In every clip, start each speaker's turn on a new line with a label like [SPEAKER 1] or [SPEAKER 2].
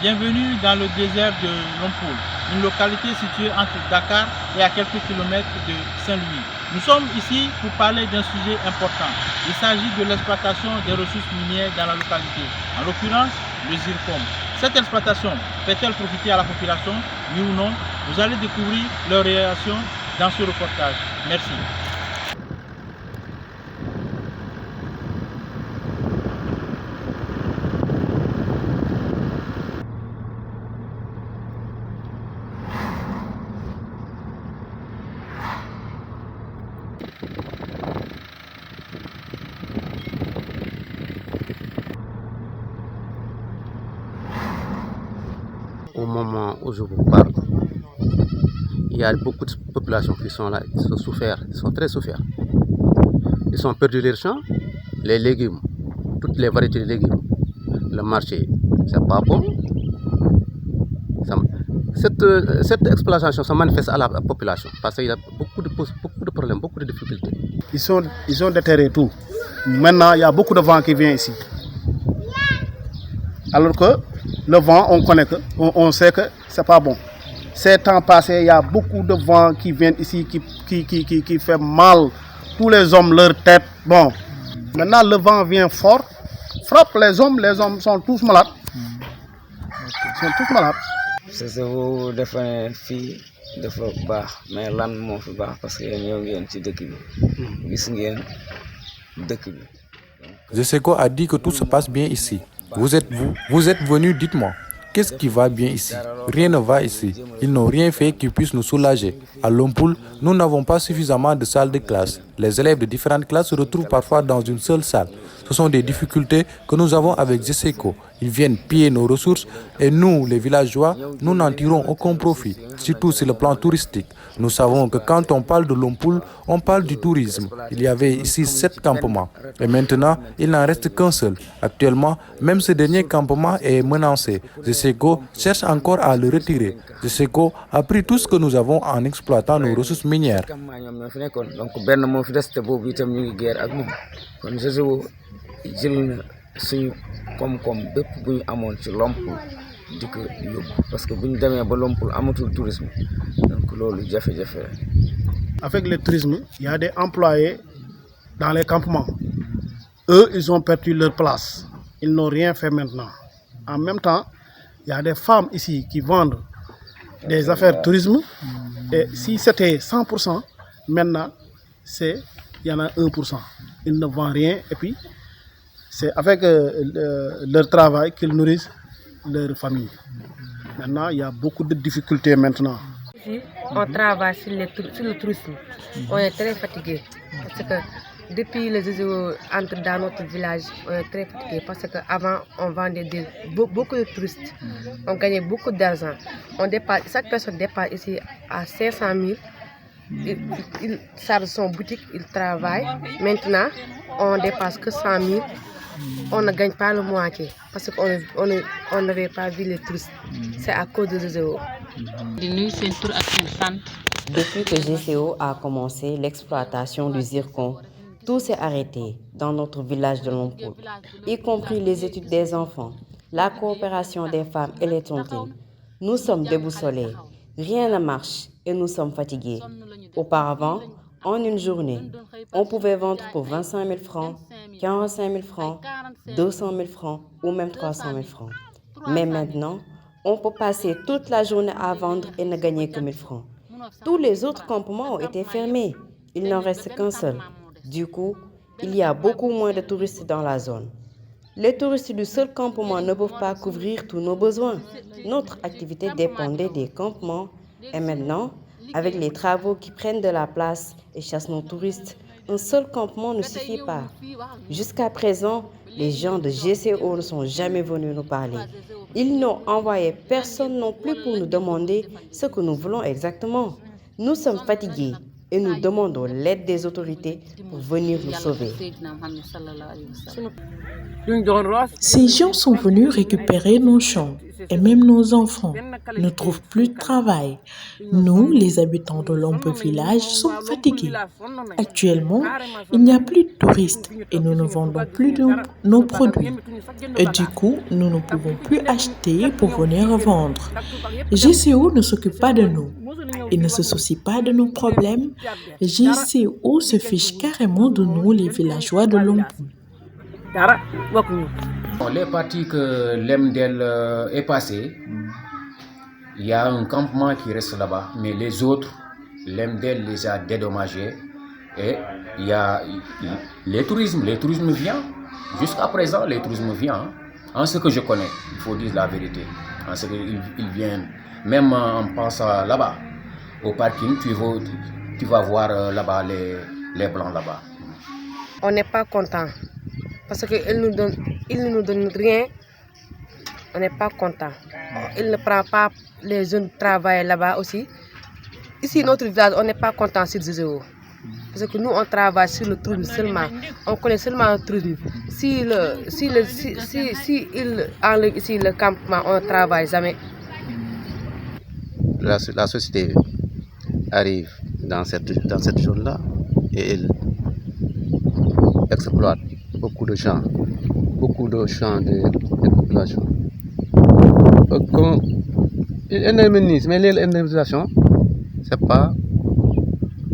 [SPEAKER 1] Bienvenue dans le désert de Lompoul, une localité située entre Dakar et à quelques kilomètres de Saint-Louis. Nous sommes ici pour parler d'un sujet important. Il s'agit de l'exploitation des ressources minières dans la localité, en l'occurrence le zircon. Cette exploitation fait-elle profiter à la population, oui ou non? Vous allez découvrir leur réaction dans ce reportage. Merci.
[SPEAKER 2] Au moment où je vous parle, il y a beaucoup de populations qui sont là, qui sont souffert, ils sont très souffert. Ils ont perdu leurs champs, les légumes, toutes les variétés de légumes. Le marché, c'est pas bon. Cette exploitation se manifeste à la population parce qu'il y a beaucoup de problèmes, beaucoup de difficultés.
[SPEAKER 3] Ils ont déterré tout. Maintenant, il y a beaucoup de vent qui vient ici. Alors que le vent, on sait que c'est pas bon. Ces temps passés, il y a beaucoup de vent qui viennent ici, qui fait mal. Tous les hommes, leur tête. Bon, maintenant le vent vient fort, frappe les hommes sont tous malades. Ils sont tous malades.
[SPEAKER 4] C'est vous défendre fille dafa baax mais lan moo fi baax parce que ñoo ngeen ci dëkk bi gis ngeen dëkk bi.
[SPEAKER 5] Jeseko a dit que tout se passe bien ici. Vous êtes venus, dites-moi. Qu'est-ce qui va bien ici? Rien ne va ici. Ils n'ont rien fait qui puisse nous soulager. À Lompoul, nous n'avons pas suffisamment de salles de classe. Les élèves de différentes classes se retrouvent parfois dans une seule salle. Ce sont des difficultés que nous avons avec Jeseko. Ils viennent piller nos ressources et nous, les villageois, nous n'en tirons aucun profit, surtout sur le plan touristique. Nous savons que quand on parle de Lompoul, on parle du tourisme. Il y avait ici 7 campements et maintenant, il n'en reste qu'un seul. Actuellement, même ce dernier campement est menacé. Jeseko cherche encore à le retirer. Jeseko a pris tout ce que nous avons en exploitant nos ressources minières.
[SPEAKER 4] Donc benn moo fi des te boobu itam ñu ngi guerre ak moom kon Jeseko jël na suñu koom-koom bépp bu ñu amoon ci Lompoul di ko yóbbu parce que bu ñu demee ba Lompoul amatul tourisme donc loolu jafe-jafe la.
[SPEAKER 3] Avec le tourisme, il y a des employés dans les campements. Eux, ils ont perdu leur place. Ils n'ont rien fait maintenant. En même temps, il y a des femmes ici qui vendent des affaires tourisme. Et si c'était 100%, maintenant, il y en a 1%. Ils ne vendent rien et puis c'est avec leur travail qu'ils nourrissent leur famille. Maintenant, il y a beaucoup de difficultés maintenant.
[SPEAKER 6] Ici, on travaille sur le tourisme. On est très fatigué parce que depuis les Jeux entrent dans notre village, on est très fatigué parce qu'avant, on vendait beaucoup de touristes. On gagnait beaucoup d'argent. Chaque personne dépasse ici à 500 000. Il charge son boutique, il travaille. Maintenant, on ne dépasse que 100 000. On ne gagne pas le moitié parce qu'on n'avait pas vu les touristes. C'est à cause de GCO.
[SPEAKER 7] Depuis que GCO a commencé l'exploitation du zircon, tout s'est arrêté dans notre village de Lompoul, y compris les études des enfants, la coopération des femmes et les tontines. Nous sommes déboussolés, rien ne marche et nous sommes fatigués. Auparavant, en une journée, on pouvait vendre pour 25 000 francs, 45 000 francs, 200 000 francs ou même 300 000 francs. Mais maintenant, on peut passer toute la journée à vendre et ne gagner que 1 000 francs. Tous les autres campements ont été fermés. Il n'en reste qu'un seul. Du coup, il y a beaucoup moins de touristes dans la zone. Les touristes du seul campement ne peuvent pas couvrir tous nos besoins. Notre activité dépendait des campements et maintenant, avec les travaux qui prennent de la place et chassent nos touristes, un seul campement ne suffit pas. Jusqu'à présent, les gens de GCO ne sont jamais venus nous parler. Ils n'ont envoyé personne non plus pour nous demander ce que nous voulons exactement. Nous sommes fatigués et nous demandons l'aide des autorités pour venir nous sauver.
[SPEAKER 8] Ces gens sont venus récupérer nos champs. et même nos enfants ne trouvent plus de travail. Nous, les habitants de Lompo village, sommes fatigués. Actuellement, il n'y a plus de touristes et nous ne vendons plus nos produits. Et du coup, nous ne pouvons plus acheter pour venir vendre. GCO ne s'occupe pas de nous. Il ne se soucie pas de nos problèmes. GCO se fiche carrément de nous, les villageois de Lompo.
[SPEAKER 2] Les parties que l'MDL est passé, il y a un campement qui reste là-bas, mais les autres, l'MDL les a dédommagés. Et il y a les tourismes vient. Jusqu'à présent, les tourismes viennent. En ce que je connais, il faut dire la vérité. En ce qu'ils viennent, même en passant là-bas, au parking, tu vas voir là-bas les blancs là-bas.
[SPEAKER 6] On n'est pas content parce qu'ils ne nous donnent rien. On n'est pas content. Ils ne prennent pas les jeunes travailler là-bas aussi. Ici, notre village, on n'est pas content sur GCO. Parce que nous, on travaille sur le tourisme seulement. On connaît seulement le tourisme. Si il enlève ici le campement, on ne travaille jamais.
[SPEAKER 2] La société arrive dans cette zone-là et elle exploite beaucoup de champs de population. Ils indemnisent, mais l'indemnisation, ce n'est pas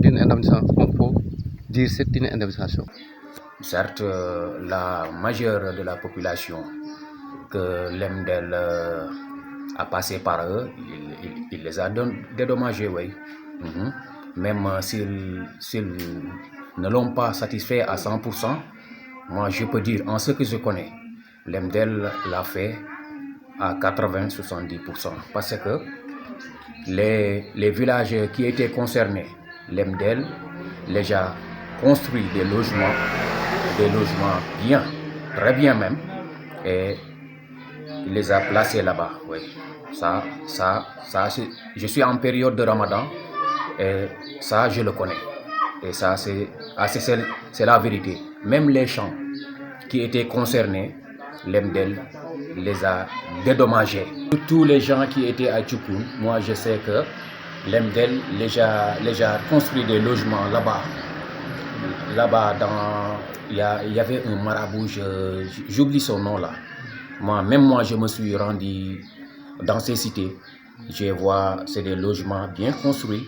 [SPEAKER 2] une indemnisation. On peut dire que c'est une indemnisation. Certes, la majeure de la population que l'MDL a passé par eux, il les a dédommagés, oui. Même s'ils ne l'ont pas satisfait à 100%, moi je peux dire, en ce que je connais, l'MDL l'a fait à 80-70%. Parce que les villages qui étaient concernés, l'MDL les a construit des logements bien, très bien même, et il les a placés là-bas. Oui. Ça, je suis en période de Ramadan et ça, je le connais. Et ça, c'est la vérité. Même les champs qui étaient concernés, l'MDL les a dédommagés. Tous les gens qui étaient à Tchoukoun, moi je sais que l'MDL les a construit des logements là-bas. Là-bas, il y avait un marabout, j'oublie son nom là. Même moi, je me suis rendu dans ces cités. Je vois, c'est des logements bien construits.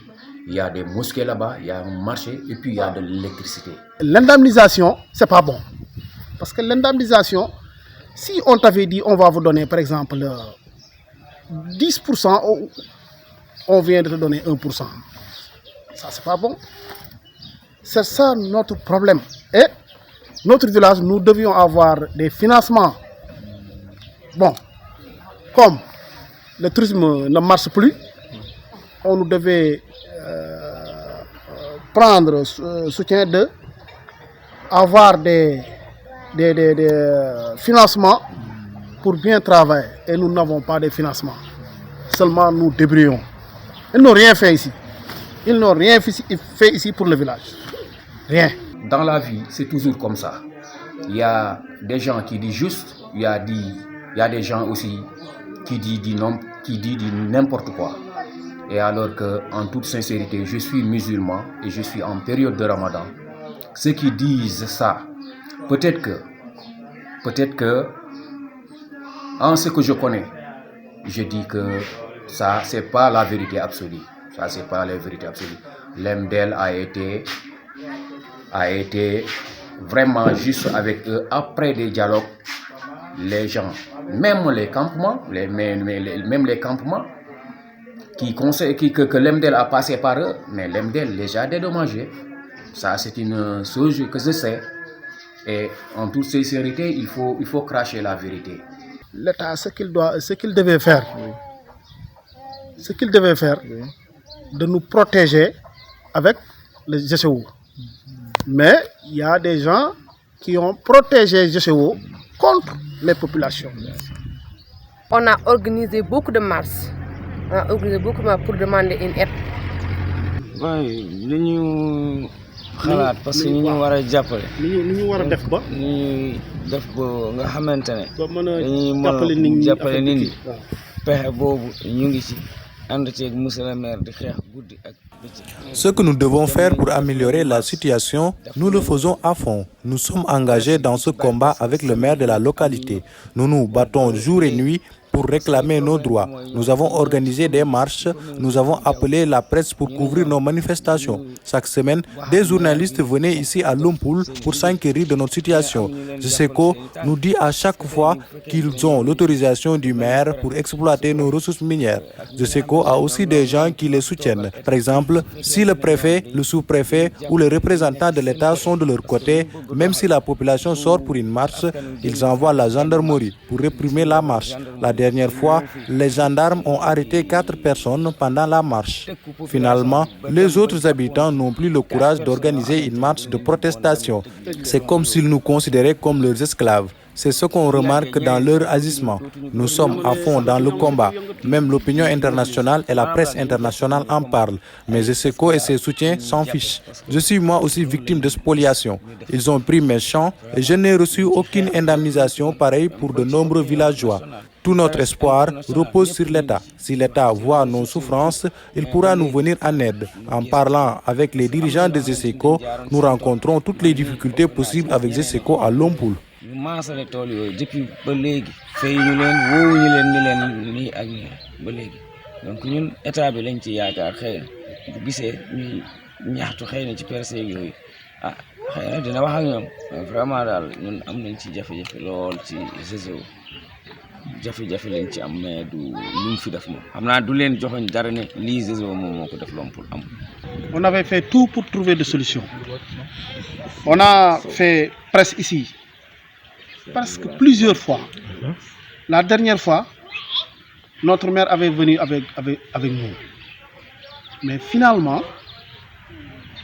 [SPEAKER 2] Il y a des mosquées là-bas, il y a un marché et puis il y a de l'électricité.
[SPEAKER 3] L'indemnisation, c'est pas bon. Parce que l'indemnisation, si on t'avait dit on va vous donner par exemple 10%, on vient de te donner 1%. Ça, c'est pas bon. C'est ça notre problème. Et notre village, nous devions avoir des financements. Bon, comme le tourisme ne marche plus, on nous devait prendre soutien de avoir des financements pour bien travailler. Et nous n'avons pas de financement. Seulement nous débrouillons. Ils n'ont rien fait ici. Ils n'ont rien fait ici pour le village. Rien.
[SPEAKER 2] Dans la vie, c'est toujours comme ça. Il y a des gens qui disent juste, il y a des gens aussi qui disent n'importe quoi. Et alors que, en toute sincérité, je suis musulman et je suis en période de Ramadan. Ceux qui disent ça, peut-être que, en ce que je connais, je dis que ça, c'est pas la vérité absolue. Ça, c'est pas la vérité absolue. L'MDL a été vraiment juste avec eux après des dialogues. Les gens, même les campements, même les campements que l'MDL a passé par eux, mais l'MDL les a dédommagés. Ça, c'est une chose que je sais. Et en toute sincérité, il faut cracher la vérité.
[SPEAKER 3] L'État, ce qu'il devait faire, de nous protéger avec les GCO. Mais il y a des gens qui ont protégé GCO contre les populations.
[SPEAKER 6] On a organisé beaucoup de marches. On a organisé beaucoup de marches pour demander une aide.
[SPEAKER 4] Oui, parce que nous avons des jàppale.
[SPEAKER 3] Nous avons def ba.
[SPEAKER 4] Ñu def ba nga xamantene.
[SPEAKER 3] Ba mëna jàppale nit ñi.
[SPEAKER 4] pexe boobu ñu ngi ci ànd ceeg monsieur le maire di xeex guddi ak bëccëg.
[SPEAKER 5] Ce que nous devons faire pour améliorer la situation, nous le faisons à fond. Nous sommes engagés dans ce combat avec le maire de la localité. Nous nous battons jour et nuit pour réclamer nos droits. Nous avons organisé des marches, nous avons appelé la presse pour couvrir nos manifestations. Chaque semaine, des journalistes venaient ici à Lompoul pour s'inquiéter de notre situation. GESECO nous dit à chaque fois qu'ils ont l'autorisation du maire pour exploiter nos ressources minières. GESECO a aussi des gens qui les soutiennent. Par exemple, si le préfet, le sous-préfet ou les représentants de l'État sont de leur côté, même si la population sort pour une marche, ils envoient la gendarmerie pour réprimer la marche. La dernière fois, les gendarmes ont arrêté 4 personnes pendant la marche. Finalement, les autres habitants n'ont plus le courage d'organiser une marche de protestation. C'est comme s'ils nous considéraient comme leurs esclaves. C'est ce qu'on remarque dans leur agissement. Nous sommes à fond dans le combat. Même l'opinion internationale et la presse internationale en parlent. Mais GESECO et ses soutiens s'en fichent. Je suis moi aussi victime de spoliation. Ils ont pris mes champs et je n'ai reçu aucune indemnisation pareille pour de nombreux villageois. Tout notre espoir repose sur l'État. Si l'État voit nos souffrances, il pourra nous venir en aide. En parlant avec les dirigeants de GESECO, nous rencontrons toutes les difficultés possibles avec GESECO à Lompoul.
[SPEAKER 4] ñu maasale tool yooyu depuis ba léegi fayuñu leen woowuñu leen ni leen nii ak nii ba léegi donc ñun état bi lañ ci yaakaar xëy na bu gisee ñuy ñaxtu xëy na ci percée yooyu xëy na dina wax ak ñoom vraiment daal ñun am nañ ci jafe-jafe lool ci GESECO jafe-jafe lañ ci am mais du lu mu fi def moom xam naa du leen joxoñ dara ne lii GESECO moom moo ko def Lompoul am.
[SPEAKER 3] On avait fait tout pour trouver des solutions. On a fait presse ici presque plusieurs fois. La dernière fois, notre maire avait venu avec nous. Mais finalement,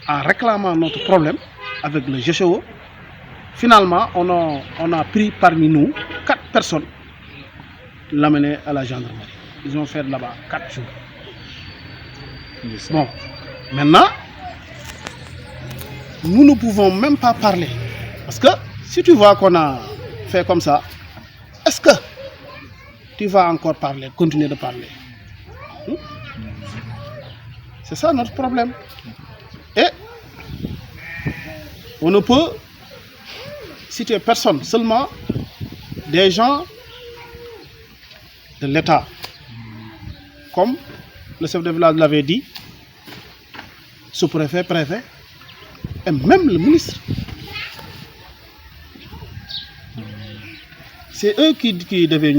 [SPEAKER 3] en réclamant notre problème avec le GESECO, finalement, on a pris parmi nous 4 personnes, l'amener à la gendarmerie. Ils ont fait là-bas 4 jours. Bon, maintenant, nous ne pouvons même pas parler. Parce que si tu vois qu'on a fait comme ça, est-ce que tu vas encore parler, continuer de parler? C'est ça notre problème. Et on ne peut citer personne, seulement des gens de l'État. Comme le chef de village l'avait dit, sous-préfet, préfet, et même le ministre. C'est eux qui devaient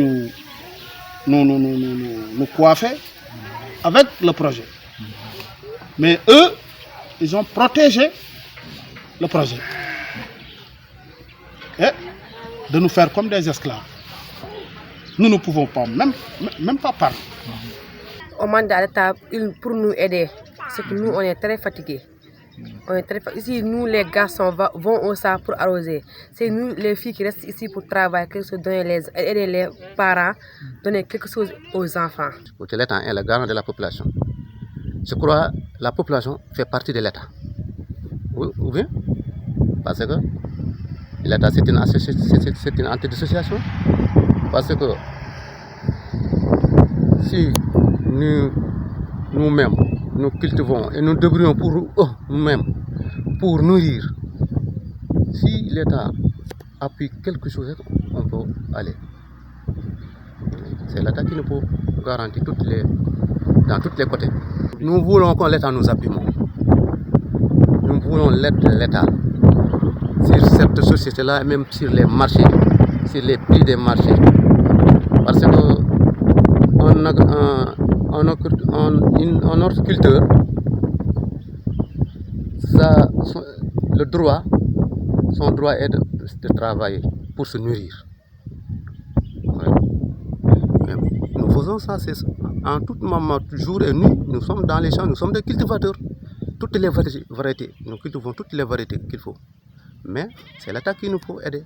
[SPEAKER 3] nous coiffer avec le projet. Mais eux, ils ont protégé le projet. Et de nous faire comme des esclaves. Nous ne pouvons pas, même pas parler.
[SPEAKER 6] On demande à l'État pour nous aider. C'est que nous, on est très fatigués. Ici, nous, les garçons, vont au SAR pour arroser. C'est nous, les filles, qui restent ici pour travailler, aider les parents, donner quelque chose aux enfants.
[SPEAKER 2] L'État est le garant de la population. Je crois que la population fait partie de l'État. Ou bien? Parce que l'État, c'est une anti-dissociation. Parce que si nous-mêmes, nous cultivons et nous débrouillons pour nous-mêmes, pour nourrir. Si l'État appuie quelque chose, on peut aller. C'est l'État qui nous peut garantir dans tous les côtés. Nous voulons que l'État nous appuie. Nous voulons l'aide de l'État sur cette société-là, et même sur les marchés, sur les prix des marchés. Parce que en horticulteur, son droit est de travailler pour se nourrir. Ouais. Nous faisons ça en tout moment, jour et nuit. Nous sommes dans les champs, nous sommes des cultivateurs. Toutes les variétés, nous cultivons toutes les variétés qu'il faut. Mais c'est l'État qui nous faut aider.